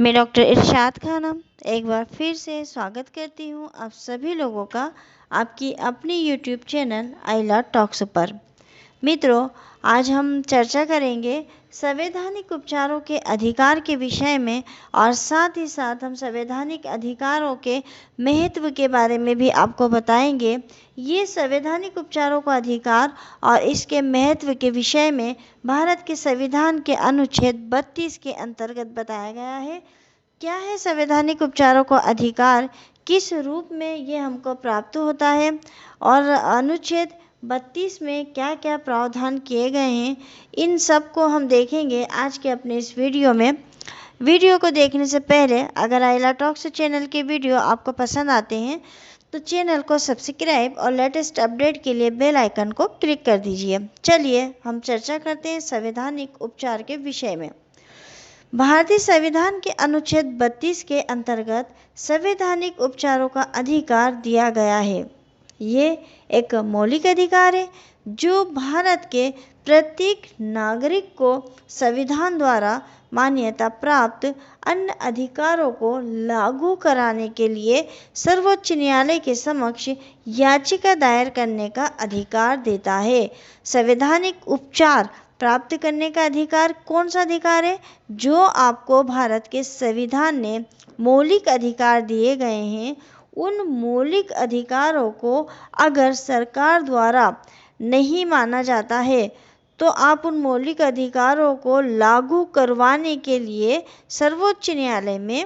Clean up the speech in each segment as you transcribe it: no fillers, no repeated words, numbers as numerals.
मैं डॉक्टर इरशाद खानम एक बार फिर से स्वागत करती हूँ आप सभी लोगों का आपकी अपनी यूट्यूब चैनल आइला टॉक्स पर। मित्रों, आज हम चर्चा करेंगे संवैधानिक उपचारों के अधिकार के विषय में और साथ ही साथ हम संवैधानिक अधिकारों के महत्व के बारे में भी आपको बताएंगे। ये संवैधानिक उपचारों का अधिकार और इसके महत्व के विषय में भारत के संविधान के अनुच्छेद 32 के अंतर्गत बताया गया है। क्या है संवैधानिक उपचारों का अधिकार, किस रूप में ये हमको प्राप्त होता है और अनुच्छेद 32 में क्या क्या प्रावधान किए गए हैं, इन सब को हम देखेंगे आज के अपने इस वीडियो में। वीडियो को देखने से पहले अगर आइला टॉक्स चैनल के वीडियो आपको पसंद आते हैं तो चैनल को सब्सक्राइब और लेटेस्ट अपडेट के लिए बेल आइकन को क्लिक कर दीजिए। चलिए हम चर्चा करते हैं संवैधानिक उपचार के विषय में। भारतीय संविधान के अनुच्छेद 32 के अंतर्गत संवैधानिक उपचारों का अधिकार दिया गया है। ये एक मौलिक अधिकार है जो भारत के प्रत्येक नागरिक को संविधान द्वारा मान्यता प्राप्त अन्य अधिकारों को लागू कराने के लिए सर्वोच्च न्यायालय के समक्ष याचिका दायर करने का अधिकार देता है। संवैधानिक उपचार प्राप्त करने का अधिकार कौन सा अधिकार है? जो आपको भारत के संविधान ने मौलिक अधिकार दिए गए हैं, उन मौलिक अधिकारों को अगर सरकार द्वारा नहीं माना जाता है तो आप उन मौलिक अधिकारों को लागू करवाने के लिए सर्वोच्च न्यायालय में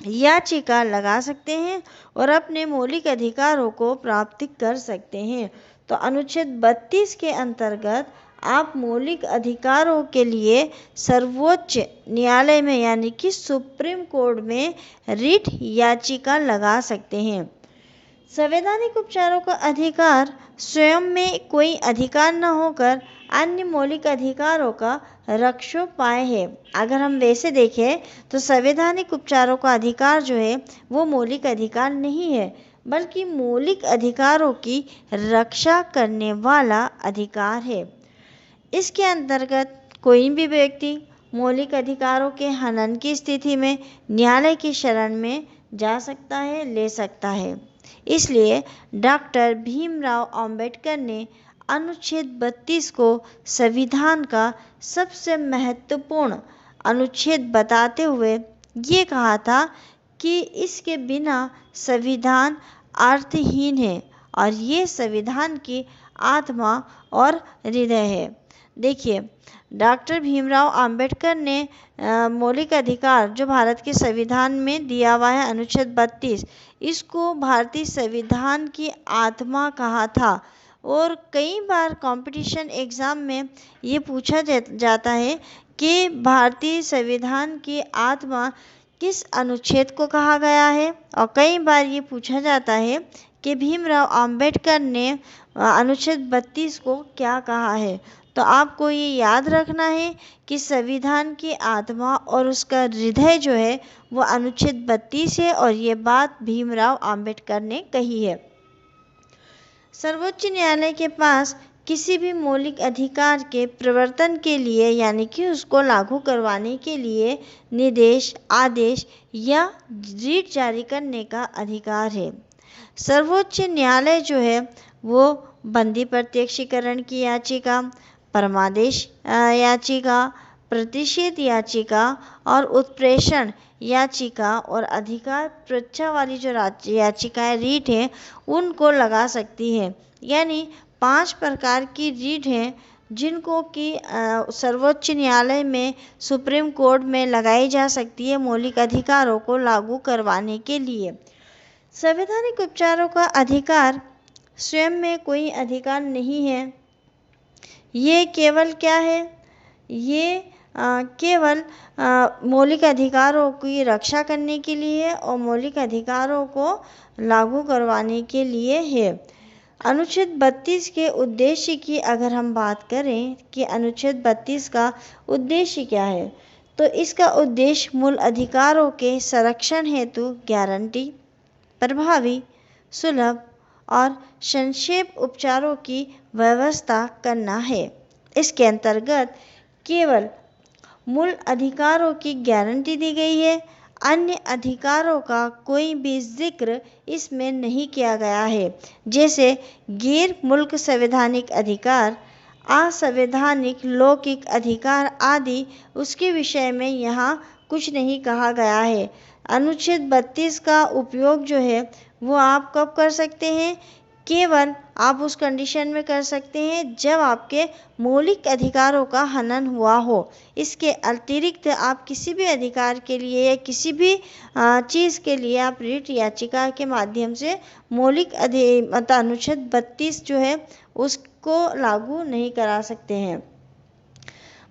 याचिका लगा सकते हैं और अपने मौलिक अधिकारों को प्राप्त कर सकते हैं। तो अनुच्छेद 32 के अंतर्गत आप मौलिक अधिकारों के लिए सर्वोच्च न्यायालय में यानी कि सुप्रीम कोर्ट में रिट याचिका लगा सकते हैं। संवैधानिक उपचारों का अधिकार स्वयं में कोई अधिकार न होकर अन्य मौलिक अधिकारों का रक्षोपाय है। अगर हम वैसे देखें तो संवैधानिक उपचारों का अधिकार जो है वो मौलिक अधिकार नहीं है, बल्कि मौलिक अधिकारों की रक्षा करने वाला अधिकार है। इसके अंतर्गत कोई भी व्यक्ति मौलिक अधिकारों के हनन की स्थिति में न्यायालय की शरण में जा सकता है, ले सकता है। इसलिए डॉक्टर भीमराव अंबेडकर ने अनुच्छेद 32 को संविधान का सबसे महत्वपूर्ण अनुच्छेद बताते हुए ये कहा था कि इसके बिना संविधान अर्थहीन है और ये संविधान की आत्मा और हृदय है। देखिए, डॉक्टर भीमराव अंबेडकर ने मौलिक अधिकार जो भारत के संविधान में दिया हुआ है अनुच्छेद 32, इसको भारतीय संविधान की आत्मा कहा था। और कई बार कंपटीशन एग्ज़ाम में ये पूछा जाता है कि भारतीय संविधान की आत्मा किस अनुच्छेद को कहा गया है, और कई बार ये पूछा जाता है कि भीमराव अंबेडकर ने अनुच्छेद 32 को क्या कहा है। तो आपको ये याद रखना है कि संविधान की आत्मा और उसका हृदय जो है वो अनुच्छेद 32 है और ये बात भीमराव अंबेडकर ने कही है। सर्वोच्च न्यायालय के पास किसी भी मौलिक अधिकार के प्रवर्तन के लिए यानी कि उसको लागू करवाने के लिए निर्देश, आदेश या रिट जारी करने का अधिकार है। सर्वोच्च न्यायालय जो है वो बंदी प्रत्यक्षीकरण की याचिका, परमादेश याचिका, प्रतिषेध याचिका और उत्प्रेषण याचिका और अधिकार परीक्षा वाली जो याचिकाएं रीट हैं उनको लगा सकती है। यानी 5 प्रकार की रीट हैं जिनको कि सर्वोच्च न्यायालय में सुप्रीम कोर्ट में लगाई जा सकती है मौलिक अधिकारों को लागू करवाने के लिए। संवैधानिक उपचारों का अधिकार स्वयं में कोई अधिकार नहीं है। ये केवल क्या है? ये केवल मौलिक अधिकारों की रक्षा करने के लिए और मौलिक अधिकारों को लागू करवाने के लिए है। अनुच्छेद 32 के उद्देश्य की अगर हम बात करें कि अनुच्छेद 32 का उद्देश्य क्या है, तो इसका उद्देश्य मूल अधिकारों के संरक्षण हेतु गारंटी, प्रभावी, सुलभ और संक्षेप उपचारों की व्यवस्था करना है। इसके अंतर्गत केवल मूल अधिकारों की गारंटी दी गई है। अन्य अधिकारों का कोई भी जिक्र इसमें नहीं किया गया है, जैसे गैर मुल्क संवैधानिक अधिकार, असंवैधानिक लौकिक अधिकार आदि। उसके विषय में यहाँ कुछ नहीं कहा गया है। अनुच्छेद 32 का उपयोग जो है वो आप कब कर सकते हैं? केवल आप उस कंडीशन में कर सकते हैं जब आपके मौलिक अधिकारों का हनन हुआ हो। इसके अतिरिक्त आप किसी भी अधिकार के लिए या किसी भी चीज़ के लिए आप रिट याचिका के माध्यम से मौलिक अनुच्छेद 32 जो है उसको लागू नहीं करा सकते हैं।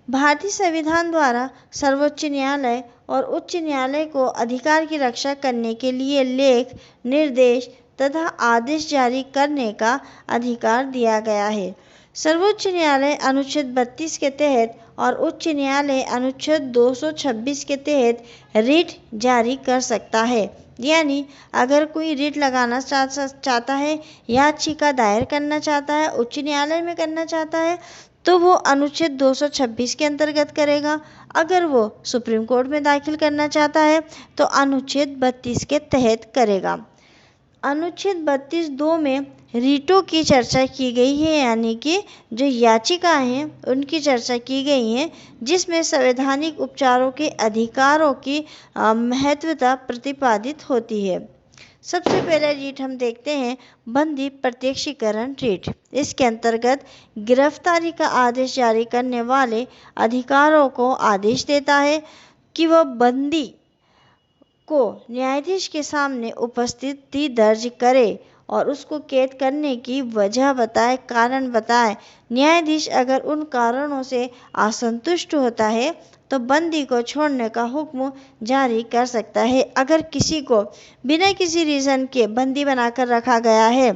भारतीय संविधान द्वारा सर्वोच्च न्यायालय और उच्च न्यायालय को अधिकार की रक्षा करने के लिए लेख, निर्देश तथा आदेश जारी करने का अधिकार दिया गया है। सर्वोच्च न्यायालय अनुच्छेद 32 के तहत और उच्च न्यायालय अनुच्छेद 226 के तहत रिट जारी कर सकता है। यानी अगर कोई रिट लगाना चाहता है, याचिका दायर करना चाहता है, उच्च न्यायालय में करना चाहता है, तो वो अनुच्छेद 226 के अंतर्गत करेगा। अगर वो सुप्रीम कोर्ट में दाखिल करना चाहता है तो अनुच्छेद 32 के तहत करेगा। अनुच्छेद 32(2) में रिटों की चर्चा की गई है, यानी कि जो याचिकाएं हैं उनकी चर्चा की गई है, जिसमें संवैधानिक उपचारों के अधिकारों की महत्वता प्रतिपादित होती है। सबसे पहले रिट हम देखते हैं बंदी प्रत्यक्षीकरण रिट। इसके अंतर्गत गिरफ्तारी का आदेश जारी करने वाले अधिकारों को आदेश देता है कि वह बंदी को न्यायाधीश के सामने उपस्थिति दर्ज करे और उसको कैद करने की वजह बताए, कारण बताए। न्यायाधीश अगर उन कारणों से असंतुष्ट होता है तो बंदी को छोड़ने का हुक्म जारी कर सकता है। अगर किसी को बिना किसी रीज़न के बंदी बनाकर रखा गया है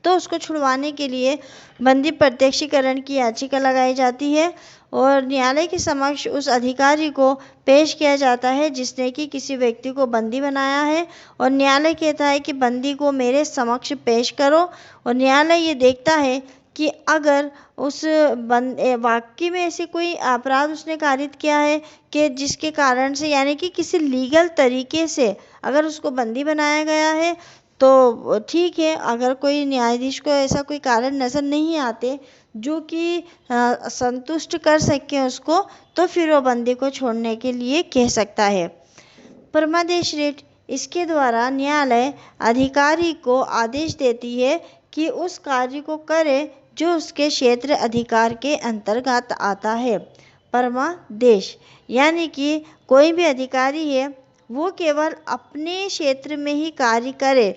तो उसको छुड़वाने के लिए बंदी प्रत्यक्षीकरण की याचिका लगाई जाती है और न्यायालय के समक्ष उस अधिकारी को पेश किया जाता है जिसने कि किसी व्यक्ति को बंदी बनाया है, और न्यायालय कहता है कि बंदी को मेरे समक्ष पेश करो। और न्यायालय ये देखता है कि अगर उस वाकई में ऐसे कोई अपराध उसने कारित किया है कि जिसके कारण से, यानी कि किसी लीगल तरीके से अगर उसको बंदी बनाया गया है तो ठीक है। अगर कोई न्यायाधीश को ऐसा कोई कारण नज़र नहीं आते जो कि संतुष्ट कर सके उसको, तो फिर वो बंदी को छोड़ने के लिए कह सकता है। परमादेश रिट, इसके द्वारा न्यायालय अधिकारी को आदेश देती है कि उस कार्य को करे जो उसके क्षेत्र अधिकार के अंतर्गत आता है। परमादेश यानी कि कोई भी अधिकारी है वो केवल अपने क्षेत्र में ही कार्य करे,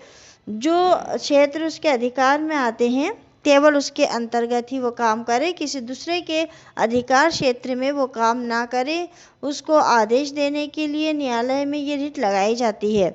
जो क्षेत्र उसके अधिकार में आते हैं केवल उसके अंतर्गत ही वो काम करे, किसी दूसरे के अधिकार क्षेत्र में वो काम ना करे। उसको आदेश देने के लिए न्यायालय में ये रिट लगाई जाती है।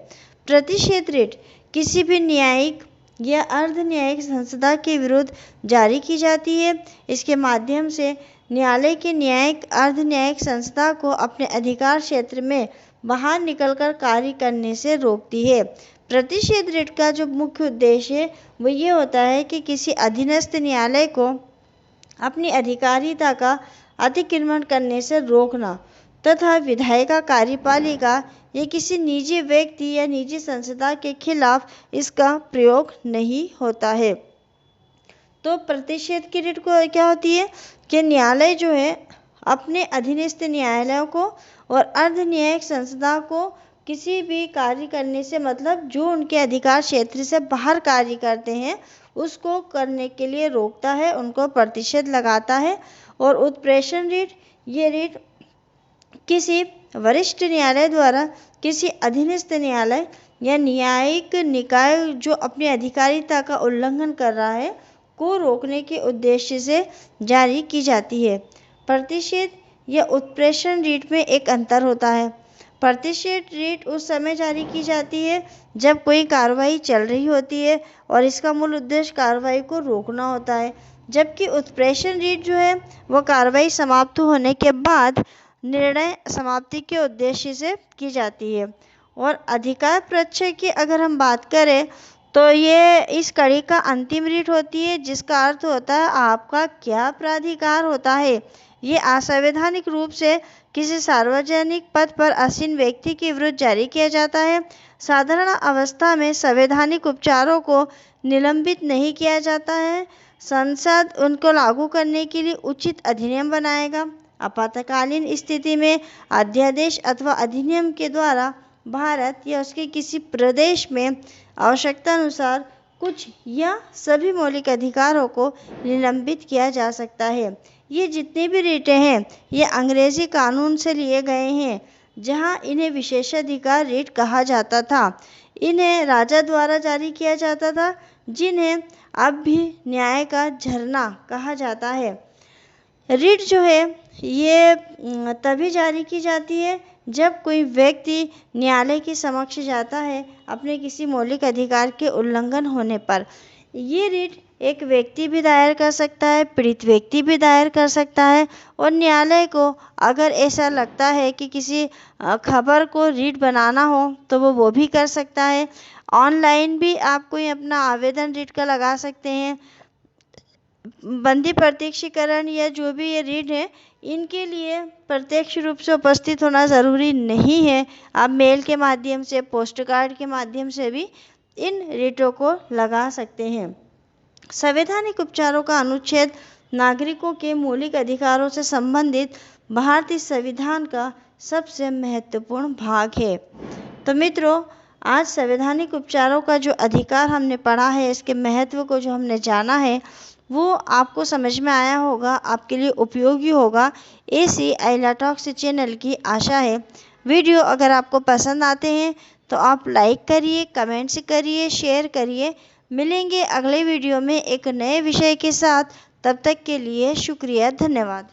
प्रतिषेध रिट किसी भी न्यायिक या अर्ध न्यायिक संस्था के विरुद्ध जारी की जाती है। इसके माध्यम से न्यायालय के न्यायिक अर्ध न्यायिक संस्था को अपने अधिकार क्षेत्र में बाहर निकलकर कार्य करने से रोकती है। प्रतिषेध रिट का जो मुख्य उद्देश्य है वो ये होता है कि किसी अधीनस्थ न्यायालय को अपनी अधिकारिता का अतिक्रमण करने से रोकना तथा विधायिका, कार्यपालिका या किसी निजी व्यक्ति या निजी संस्था के खिलाफ इसका प्रयोग नहीं होता है। तो प्रतिषेध की रिट को क्या होती है कि न्यायालय जो है अपने अधीनस्थ न्यायालयों को और अर्ध न्यायिक संस्था को किसी भी कार्य करने से, मतलब जो उनके अधिकार क्षेत्र से बाहर कार्य करते हैं उसको करने के लिए रोकता है, उनको प्रतिषेध लगाता है। और उत्प्रेषण रिट, ये रिट किसी वरिष्ठ न्यायालय द्वारा किसी अधीनस्थ न्यायालय या न्यायिक निकाय जो अपनी अधिकारिता का उल्लंघन कर रहा है को रोकने के उद्देश्य से जारी की जाती है। प्रतिषेध या उत्प्रेषण रिट में एक अंतर होता है। प्रतिषेध रिट उस समय जारी की जाती है जब कोई कार्रवाई चल रही होती है और इसका मूल उद्देश्य कार्रवाई को रोकना होता है, जबकि उत्प्रेषण रिट जो है वो कार्रवाई समाप्त होने के बाद निर्णय समाप्ति के उद्देश्य से की जाती है। और अधिकार प्रत्यय की अगर हम बात करें तो ये इस कड़ी का अंतिम रिट होती है, जिसका अर्थ होता है आपका क्या प्राधिकार होता है। ये असंवैधानिक रूप से किसी सार्वजनिक पद पर आसीन व्यक्ति के विरुद्ध जारी किया जाता है। साधारण अवस्था में संवैधानिक उपचारों को निलंबित नहीं किया जाता है। संसद उनको लागू करने के लिए उचित अधिनियम बनाएगा। आपातकालीन स्थिति में अध्यादेश अथवा अधिनियम के द्वारा भारत या उसके किसी प्रदेश में आवश्यकता अनुसार कुछ या सभी मौलिक अधिकारों को निलंबित किया जा सकता है। ये जितने भी रिटें हैं ये अंग्रेजी कानून से लिए गए हैं, जहां इन्हें विशेषाधिकार रिट कहा जाता था। इन्हें राजा द्वारा जारी किया जाता था, जिन्हें अब भी न्याय का झरना कहा जाता है। रिट जो है ये तभी जारी की जाती है जब कोई व्यक्ति न्यायालय के समक्ष जाता है अपने किसी मौलिक अधिकार के उल्लंघन होने पर। ये रिट एक व्यक्ति भी दायर कर सकता है, पीड़ित व्यक्ति भी दायर कर सकता है, और न्यायालय को अगर ऐसा लगता है कि किसी खबर को रिट बनाना हो तो वो भी कर सकता है। ऑनलाइन भी आप कोई अपना आवेदन रिट का लगा सकते हैं। बंदी प्रत्यक्षीकरण या जो भी ये रिट है, इनके लिए प्रत्यक्ष रूप से उपस्थित होना ज़रूरी नहीं है। आप मेल के माध्यम से, पोस्ट कार्ड के माध्यम से भी इन रिटों को लगा सकते हैं। संवैधानिक उपचारों का अनुच्छेद नागरिकों के मौलिक अधिकारों से संबंधित भारतीय संविधान का सबसे महत्वपूर्ण भाग है। तो मित्रों, आज संवैधानिक उपचारों का जो अधिकार हमने पढ़ा है, इसके महत्व को जो हमने जाना है, वो आपको समझ में आया होगा, आपके लिए उपयोगी होगा, ऐसी आइला टॉक्स चैनल की आशा है। वीडियो अगर आपको पसंद आते हैं तो आप लाइक करिए, कमेंट्स करिए, शेयर करिए। मिलेंगे अगले वीडियो में एक नए विषय के साथ। तब तक के लिए शुक्रिया, धन्यवाद।